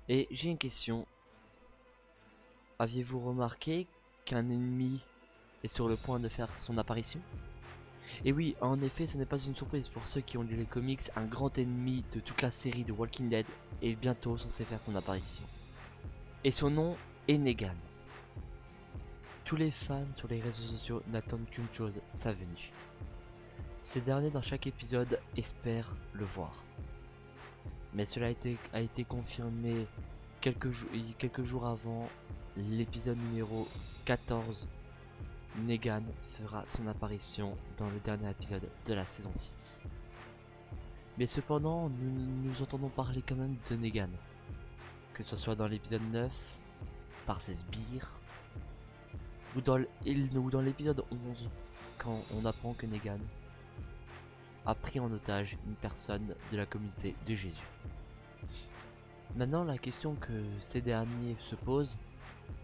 Et j'ai une question. Aviez-vous remarqué qu'un ennemi est sur le point de faire son apparition? Et oui, en effet, ce n'est pas une surprise pour ceux qui ont lu les comics, un grand ennemi de toute la série de Walking Dead est bientôt censé faire son apparition. Et son nom est Negan. Tous les fans sur les réseaux sociaux n'attendent qu'une chose, sa venue. Ces derniers dans chaque épisode espèrent le voir. Mais cela a été confirmé quelques jours avant l'épisode numéro 14. Negan fera son apparition dans le dernier épisode de la saison 6. Mais cependant, nous entendons parler quand même de Negan. Que ce soit dans l'épisode 9, par ses sbires, ou dans l'épisode 11, quand on apprend que Negan a pris en otage une personne de la communauté de Jésus. Maintenant, la question que ces derniers se posent,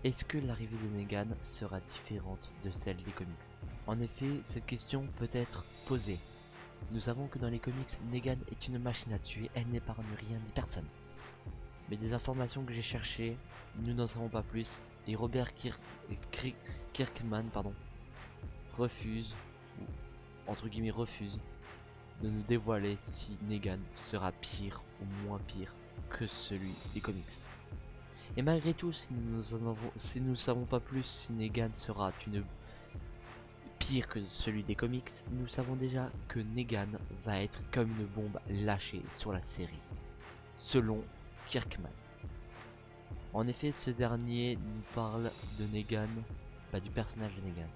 est-ce que l'arrivée de Negan sera différente de celle des comics? En effet, cette question peut être posée. Nous savons que dans les comics, Negan est une machine à tuer, elle n'épargne rien ni personne. Mais des informations que j'ai cherchées, nous n'en savons pas plus, et Robert Kirkman refuse, ou entre guillemets refuse, de nous dévoiler si Negan sera pire ou moins pire que celui des comics. Et malgré tout, si nous savons pas plus si Negan sera pire que celui des comics, nous savons déjà que Negan va être comme une bombe lâchée sur la série, selon Kirkman. En effet, ce dernier nous parle de Negan, du personnage de Negan.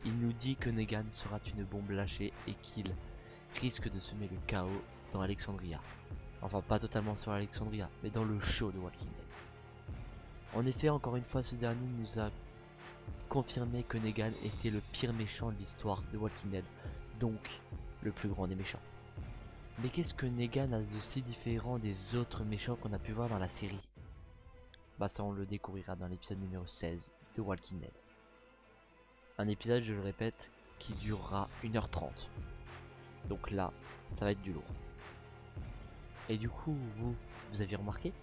Il nous dit que Negan sera une bombe lâchée et qu'il risque de semer le chaos dans Alexandria. Enfin, pas totalement sur Alexandria, mais dans le show de Walking Dead. En effet, encore une fois, ce dernier nous a confirmé que Negan était le pire méchant de l'histoire de Walking Dead, donc le plus grand des méchants. Mais qu'est-ce que Negan a de si différent des autres méchants qu'on a pu voir dans la série? Ça on le découvrira dans l'épisode numéro 16 de Walking Dead. Un épisode, je le répète, qui durera 1h30. Donc là, ça va être du lourd. Et du coup, vous aviez remarqué